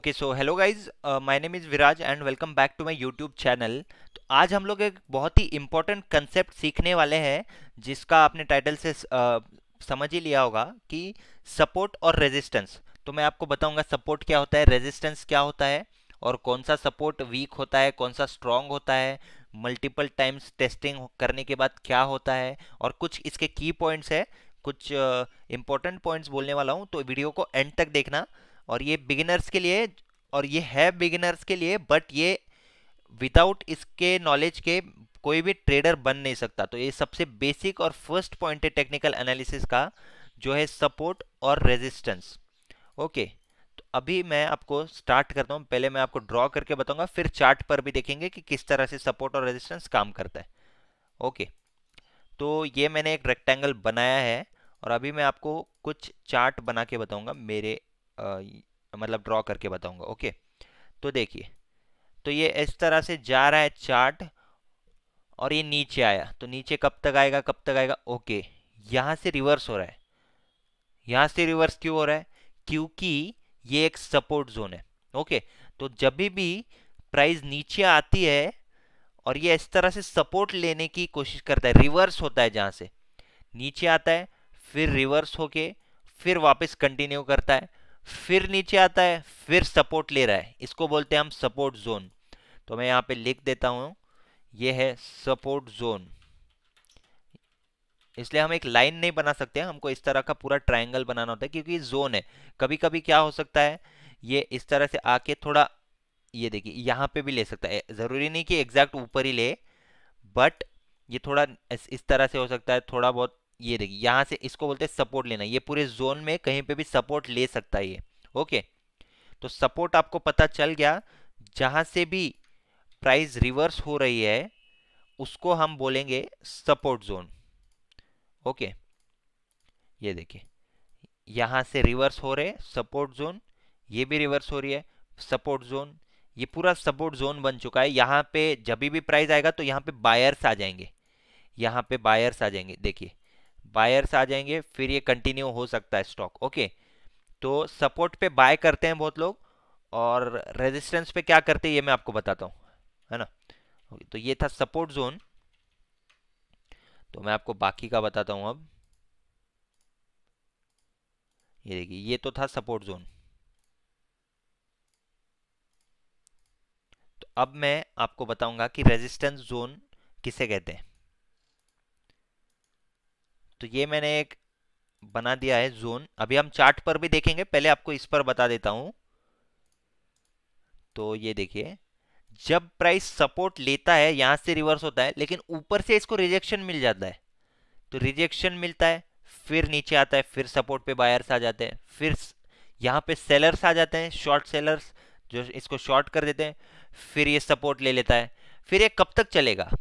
Okay so hello guys, my name is Viraj and welcome back to my YouTube channel. तो आज हम लोग एक बहुत ही इम्पोर्टेंट कंसेप्ट सीखने वाले हैं, जिसका आपने टाइटल से समझ ही लिया होगा कि सपोर्ट और रेजिस्टेंस। तो मैं आपको बताऊंगा सपोर्ट क्या होता है, रेजिस्टेंस क्या होता है, और कौन सा सपोर्ट वीक होता है, कौन सा स्ट्रांग होता है, मल्टीपल टाइम्स टेस्टिंग करने के बाद क्या होता है, और कुछ इसके की पॉइंट्स है। कुछ इंपॉर्टेंट पॉइंट्स बोलने वाला हूँ, तो वीडियो को एंड तक देखना। और ये बिगिनर्स के लिए, और ये है बिगिनर्स के लिए, बट ये विदाउट इसके नॉलेज के कोई भी ट्रेडर बन नहीं सकता। तो ये सबसे बेसिक और फर्स्ट पॉइंट है टेक्निकल एनालिसिस का, जो है सपोर्ट और रेजिस्टेंस। ओके, तो अभी मैं आपको स्टार्ट करता हूँ। पहले मैं आपको ड्रॉ करके बताऊंगा, फिर चार्ट पर भी देखेंगे कि किस तरह से सपोर्ट और रेजिस्टेंस काम करता है। ओके, तो ये मैंने एक रेक्टेंगल बनाया है, और अभी मैं आपको कुछ चार्ट बना के बताऊंगा, मेरे मतलब ड्रॉ करके बताऊंगा। ओके, तो देखिए, तो ये इस तरह से जा रहा है चार्ट, और ये नीचे आया, तो नीचे कब तक आएगा, कब तक आएगा। ओके, यहाँ से रिवर्स हो रहा है। यहाँ से रिवर्स क्यों हो रहा है? क्योंकि ये एक सपोर्ट जोन है। ओके, तो जब भी प्राइस नीचे आती है और ये इस तरह से सपोर्ट लेने की कोशिश करता है, रिवर्स होता है, जहाँ से नीचे आता है, फिर रिवर्स होके फिर वापस कंटिन्यू करता है, फिर नीचे आता है, फिर सपोर्ट ले रहा है, इसको बोलते हैं हम सपोर्ट जोन। तो मैं यहाँ पे लिख देता हूँ, ये है सपोर्ट जोन। इसलिए हम एक लाइन नहीं बना सकते हैं, हमको इस तरह का पूरा ट्रायंगल बनाना होता है, क्योंकि जोन है। कभी कभी क्या हो सकता है, ये इस तरह से आके थोड़ा, ये देखिए यहाँ पे भी ले सकता है, जरूरी नहीं कि एग्जैक्ट ऊपर ही ले, बट ये थोड़ा इस तरह से हो सकता है, थोड़ा बहुत। ये देखिए यहाँ से, इसको बोलते हैं सपोर्ट लेना। ये पूरे जोन में कहीं पे भी सपोर्ट ले सकता है ये। ओके, तो सपोर्ट आपको पता चल गया। जहां से भी प्राइस रिवर्स हो रही है, उसको हम बोलेंगे सपोर्ट जोन। ओके, ये देखिए, यहां से रिवर्स हो रहे सपोर्ट जोन, ये भी रिवर्स हो रही है सपोर्ट जोन। ये पूरा सपोर्ट जोन बन चुका है। यहाँ पे जब भी प्राइस आएगा तो यहाँ पे बायर्स आ जाएंगे, यहाँ पे बायर्स आ जाएंगे। देखिए, बायर्स आ जाएंगे, फिर ये कंटिन्यू हो सकता है स्टॉक। ओके, तो सपोर्ट पे बाय करते हैं बहुत लोग, और रेजिस्टेंस पे क्या करते हैं ये मैं आपको बताता हूँ, है ना। Okay, तो ये था सपोर्ट जोन। तो मैं आपको बाकी का बताता हूँ अब। ये देखिए, ये तो था सपोर्ट जोन। तो अब मैं आपको बताऊंगा कि रेजिस्टेंस जोन किसे कहते हैं। तो ये मैंने एक बना दिया है जोन। अभी हम चार्ट पर भी देखेंगे, पहले आपको इस पर बता देता हूं। तो ये देखिए, जब प्राइस सपोर्ट लेता है, यहां से रिवर्स होता है, लेकिन ऊपर से इसको रिजेक्शन मिल जाता है। तो रिजेक्शन मिलता है, फिर नीचे आता है, फिर सपोर्ट पे बायर्स आ जाते हैं, फिर यहाँ पे सेलर्स आ जाते हैं, शॉर्ट सेलर्स, जो इसको शॉर्ट कर देते हैं, फिर ये सपोर्ट ले लेता है। फिर ये कब तक चलेगा?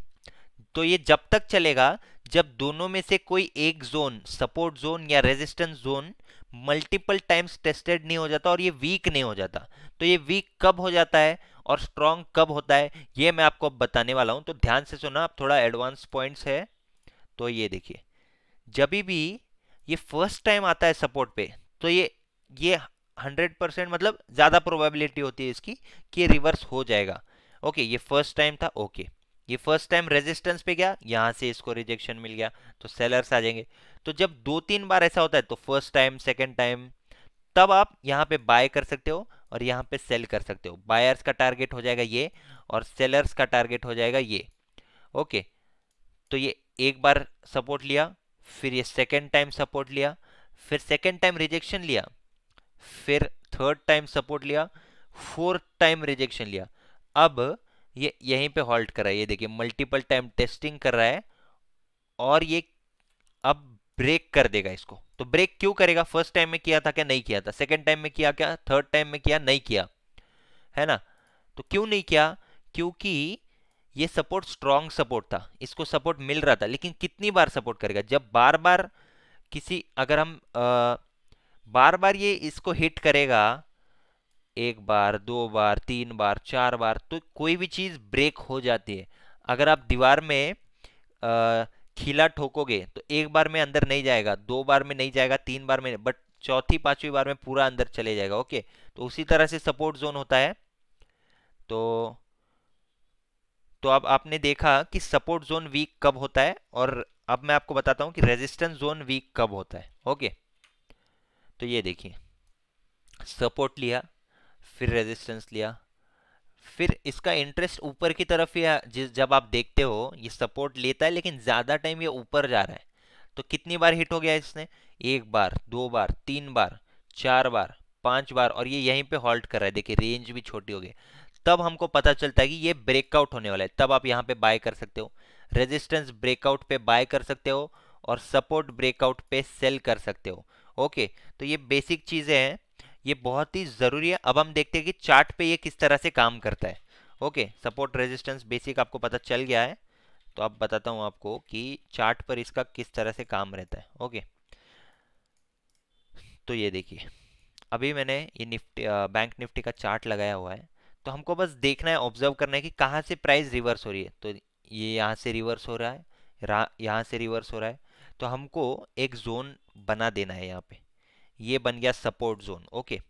तो ये जब तक चलेगा जब दोनों में से कोई एक जोन, सपोर्ट जोन या resistance zone, multiple times tested नहीं हो जाता और ये वीक नहीं हो जाता। तो ये वीक कब हो जाता है और स्ट्रांग कब होता है, ये मैं आपको अब बताने वाला हूं। तो ध्यान से सुना, अब थोड़ा एडवांस पॉइंट्स है। तो ये देखिए, जब भी ये फर्स्ट टाइम आता है सपोर्ट पे, तो ये 100% मतलब ज्यादा प्रोबेबिलिटी होती है इसकी कि ये रिवर्स हो जाएगा। ओके, ये फर्स्ट टाइम था। ओके, ये फर्स्ट टाइम रेजिस्टेंस पे गया, यहां से इसको रिजेक्शन मिल गया, तो सेलर्स आ जाएंगे। तो जब दो तीन बार ऐसा होता है, तो फर्स्ट टाइम, सेकेंड टाइम, तब आप यहाँ पे बाय कर सकते हो और यहाँ पे सेल कर सकते हो। बायर्स का टारगेट हो जाएगा ये, और सेलर्स का टारगेट हो जाएगा ये। ओके, तो ये एक बार सपोर्ट लिया, फिर ये सेकेंड टाइम सपोर्ट लिया, फिर सेकेंड टाइम रिजेक्शन लिया, फिर थर्ड टाइम सपोर्ट लिया, फोर्थ टाइम रिजेक्शन लिया। अब ये यहीं पे हॉल्ट कर रहा है। ये देखिए, मल्टीपल टाइम टेस्टिंग कर रहा है, और ये अब ब्रेक कर देगा इसको। तो ब्रेक क्यों करेगा? फर्स्ट टाइम में किया था क्या? नहीं किया था। सेकेंड टाइम में किया क्या? थर्ड टाइम में किया? नहीं किया, है ना। तो क्यों नहीं किया? क्योंकि ये सपोर्ट स्ट्रॉन्ग सपोर्ट था, इसको सपोर्ट मिल रहा था। लेकिन कितनी बार सपोर्ट करेगा? जब बार बार किसी, अगर हम बार बार ये इसको हिट करेगा, एक बार, दो बार, तीन बार, चार बार, तो कोई भी चीज ब्रेक हो जाती है। अगर आप दीवार में खीला ठोकोगे, तो एक बार में अंदर नहीं जाएगा, दो बार में नहीं जाएगा, तीन बार में, बट चौथी पांचवी बार में पूरा अंदर चले जाएगा। ओके, तो उसी तरह से सपोर्ट जोन होता है। तो अब आपने देखा कि सपोर्ट जोन वीक कब होता है, और अब मैं आपको बताता हूं कि रेजिस्टेंस जोन वीक कब होता है। ओके, तो ये देखिए, सपोर्ट लिया, फिर रेजिस्टेंस लिया, फिर इसका इंटरेस्ट ऊपर की तरफ ही है। जब आप देखते हो ये सपोर्ट लेता है लेकिन ज्यादा टाइम ये ऊपर जा रहा है, तो कितनी बार हिट हो गया इसने? एक बार, दो बार, तीन बार, चार बार, पांच बार, और ये यहीं पे हॉल्ट कर रहा है। देखिए रेंज भी छोटी हो गई। तब हमको पता चलता है कि ये ब्रेकआउट होने वाला है, तब आप यहाँ पे बाय कर सकते हो। रेजिस्टेंस ब्रेकआउट पे बाय कर सकते हो, और सपोर्ट ब्रेकआउट पे सेल कर सकते हो। ओके, तो ये बेसिक चीजें हैं, ये बहुत ही जरूरी है। अब हम देखते हैं कि चार्ट पे ये किस तरह से काम करता है। ओके, सपोर्ट रेजिस्टेंस बेसिक आपको पता चल गया है, तो अब बताता हूं आपको कि चार्ट पर इसका किस तरह से काम रहता है। ओके, तो ये देखिए, अभी मैंने ये निफ्टी बैंक निफ्टी का चार्ट लगाया हुआ है। तो हमको बस देखना है, ऑब्जर्व करना है कि कहाँ से प्राइस रिवर्स हो रही है। तो ये यहाँ से रिवर्स हो रहा है, यहाँ से रिवर्स हो रहा है। तो हमको एक जोन बना देना है यहाँ पे। ये बन गया सपोर्ट जोन। ओके,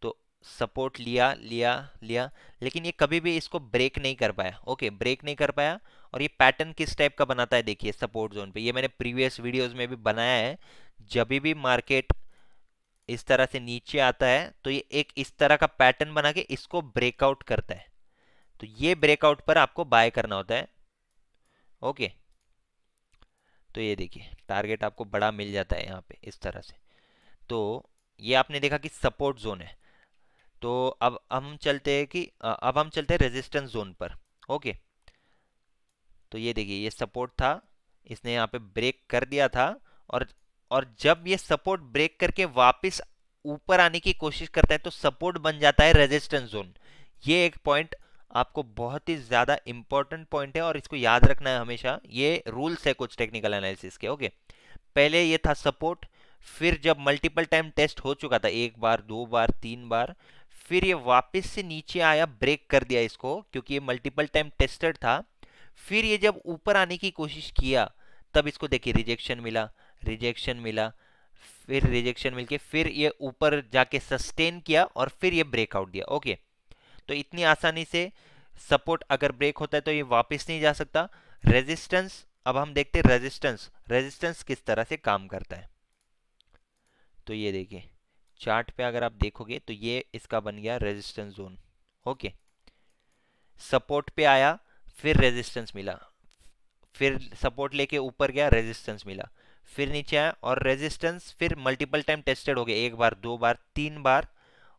तो सपोर्ट लिया लिया लिया, लेकिन ये कभी भी इसको ब्रेक नहीं कर पाया। ओके, ब्रेक नहीं कर पाया। और ये पैटर्न किस टाइप का बनाता है, देखिए सपोर्ट जोन पे, ये मैंने प्रीवियस वीडियोस में भी बनाया है। जब भी मार्केट इस तरह से नीचे आता है तो ये एक इस तरह का पैटर्न बना के इसको ब्रेकआउट करता है। तो ये ब्रेकआउट पर आपको बाय करना होता है। ओके, तो ये देखिए टारगेट आपको बड़ा मिल जाता है यहाँ पे इस तरह से। तो ये आपने देखा कि सपोर्ट जोन है। तो अब हम चलते हैं कि अब हम चलते हैं रेजिस्टेंस जोन पर। ओके, तो ये देखिए, ये सपोर्ट था, इसने यहाँ पे ब्रेक कर दिया था, और जब ये सपोर्ट ब्रेक करके वापस ऊपर आने की कोशिश करता है तो सपोर्ट बन जाता है रेजिस्टेंस जोन। ये एक पॉइंट आपको बहुत ही ज्यादा इंपॉर्टेंट पॉइंट है, और इसको याद रखना है हमेशा। ये रूल्स है कुछ टेक्निकल एनालिसिस के। ओके, पहले ये था सपोर्ट, फिर जब मल्टीपल टाइम टेस्ट हो चुका था, एक बार, दो बार, तीन बार, फिर ये वापस से नीचे आया, ब्रेक कर दिया इसको क्योंकि ये मल्टीपल टाइम टेस्टेड था। फिर ये जब ऊपर आने की कोशिश किया, तब इसको देखिए रिजेक्शन मिला, रिजेक्शन मिला, फिर रिजेक्शन मिलके फिर ये ऊपर जाके सस्टेन किया, और फिर ये ब्रेकआउट दिया। ओके, तो इतनी आसानी से सपोर्ट अगर ब्रेक होता है तो ये वापस नहीं जा सकता। रेजिस्टेंस, अब हम देखते हैं रेजिस्टेंस, रेजिस्टेंस किस तरह से काम करता है। तो ये देखिए, चार्ट पे अगर आप देखोगे तो ये इसका बन गया रेजिस्टेंस जोन। ओके, सपोर्ट पे आया, फिर रेजिस्टेंस मिला, फिर सपोर्ट लेके ऊपर गया, रेजिस्टेंस मिला, फिर नीचे आया, और रेजिस्टेंस फिर मल्टीपल टाइम टेस्टेड हो गया, एक बार, दो बार, तीन बार,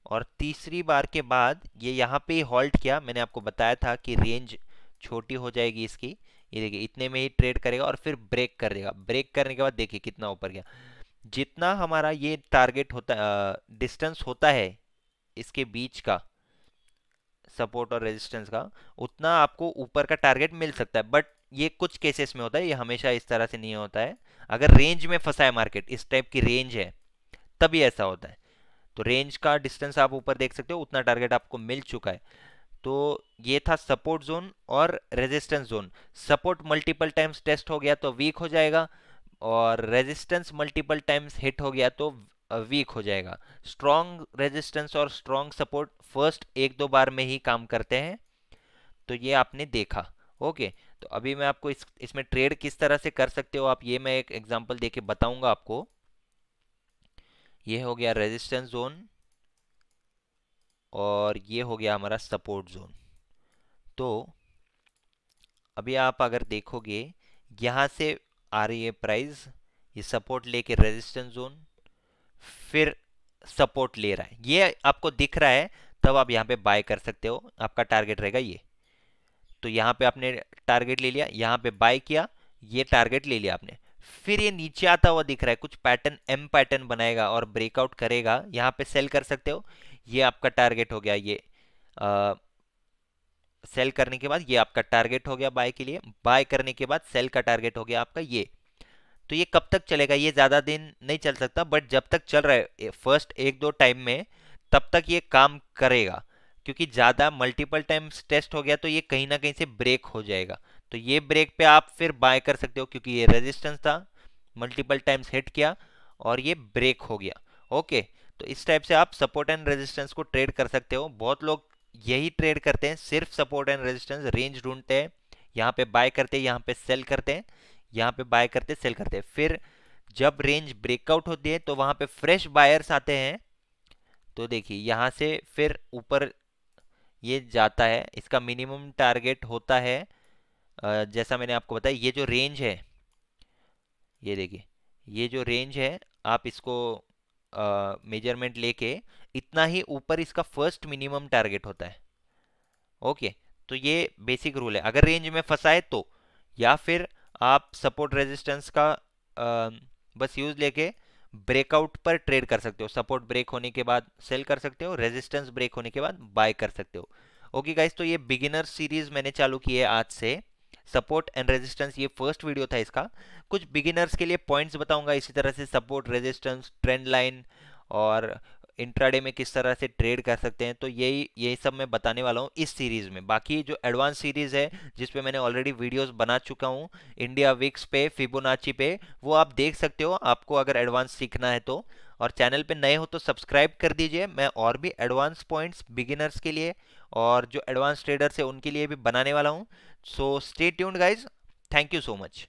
और तीसरी बार के बाद ये यहाँ पे हॉल्ट किया। मैंने आपको बताया था कि रेंज छोटी हो जाएगी इसकी। ये देखिए इतने में ही ट्रेड करेगा, और फिर ब्रेक कर देगा। ब्रेक करने के बाद देखिए कितना ऊपर गया। जितना हमारा ये टारगेट होता, डिस्टेंस होता है इसके बीच का, सपोर्ट और रेजिस्टेंस का, उतना आपको ऊपर का टारगेट मिल सकता है। बट ये कुछ केसेस में होता है, ये हमेशा इस तरह से नहीं होता है। अगर रेंज में फंसा है मार्केट, इस टाइप की रेंज है, तभी ऐसा होता है। तो रेंज का डिस्टेंस आप ऊपर देख सकते हो, उतना टारगेट आपको मिल चुका है। तो ये था सपोर्ट जोन और resistance zone. Support multiple times test हो गया तो वीक हो जाएगा, और रेजिस्टेंस मल्टीपल टाइम्स हिट हो गया तो वीक हो जाएगा। स्ट्रॉन्ग रेजिस्टेंस और स्ट्रॉन्ग सपोर्ट फर्स्ट एक दो बार में ही काम करते हैं। तो ये आपने देखा। ओके, तो अभी मैं आपको इसमें ट्रेड किस तरह से कर सकते हो आप, ये मैं एक एग्जांपल देके बताऊंगा आपको। ये हो गया रेजिस्टेंस जोन, और ये हो गया हमारा सपोर्ट जोन। तो अभी आप अगर देखोगे, यहाँ से आ रही है प्राइस, ये सपोर्ट लेके रेजिस्टेंस जोन, फिर सपोर्ट ले रहा है, ये आपको दिख रहा है, तब आप यहाँ पे बाय कर सकते हो। आपका टारगेट रहेगा ये। तो यहाँ पे आपने टारगेट ले लिया, यहाँ पे बाय किया, ये टारगेट ले लिया आपने। फिर ये नीचे आता हुआ दिख रहा है, कुछ पैटर्न, एम पैटर्न बनाएगा और ब्रेकआउट करेगा, यहाँ पे सेल कर सकते हो। ये आपका टारगेट हो गया, ये सेल करने के बाद ये आपका टारगेट हो गया बाय के लिए। बाय करने के बाद सेल का टारगेट हो गया आपका ये। तो ये कब तक चलेगा? ये ज्यादा दिन नहीं चल सकता, बट जब तक चल रहा है फर्स्ट एक दो टाइम में, तब तक ये काम करेगा। क्योंकि ज्यादा मल्टीपल टाइम्स टेस्ट हो गया तो ये कहीं ना कहीं से ब्रेक हो जाएगा। तो ये ब्रेक पे आप फिर बाय कर सकते हो, क्योंकि ये रेजिस्टेंस था, मल्टीपल टाइम्स हिट किया और ये ब्रेक हो गया। ओके, तो इस टाइप से आप सपोर्ट एंड रेजिस्टेंस को ट्रेड कर सकते हो। बहुत लोग यही ट्रेड करते हैं, सिर्फ सपोर्ट एंड रेजिस्टेंस, रेंज ढूंढते हैं, यहाँ पे बाय करते हैं, यहाँ पे सेल करते हैं, यहाँ पे बाय करते सेल करते हैं, फिर जब रेंज ब्रेकआउट होती है तो वहां पे फ्रेश बायर्स आते हैं। तो देखिए यहाँ से फिर ऊपर ये जाता है, इसका मिनिमम टारगेट होता है जैसा मैंने आपको बताया, ये जो रेंज है, ये देखिए ये जो रेंज है, आप इसको मेजरमेंट लेके इतना ही ऊपर इसका फर्स्ट मिनिमम टारगेट होता है। ओके, तो ये बेसिक रूल है। अगर रेंज में फंसा है तो, या फिर आप सपोर्ट रेजिस्टेंस का बस यूज लेके ब्रेकआउट पर ट्रेड कर सकते हो। सपोर्ट ब्रेक होने के बाद सेल कर सकते हो, रेजिस्टेंस ब्रेक होने के बाद बाय कर सकते हो। ओके गाइस, तो ये बिगिनर सीरीज मैंने चालू की है आज से, सपोर्ट एंड रेजिस्टेंस, ये फर्स्ट वीडियो था इसका। कुछ बिगिनर्स के लिए पॉइंट्स बताऊंगा, इसी तरह से सपोर्ट, रेजिस्टेंस, ट्रेंड लाइन और इंट्राडे में किस तरह से ट्रेड कर सकते हैं। तो यही सब मैं बताने वाला हूँ इस सीरीज में। बाकी जो एडवांस सीरीज है जिस पे मैंने ऑलरेडी वीडियोस बना चुका हूँ, इंडिया विक्स पे, फिबोनाची पे, वो आप देख सकते हो, आपको अगर एडवांस सीखना है तो। और चैनल पे नए हो तो सब्सक्राइब कर दीजिए, मैं और भी एडवांस पॉइंट्स बिगिनर्स के लिए और जो एडवांस ट्रेडर्स है उनके लिए भी बनाने वाला हूँ। So stay tuned guys, thank you so much.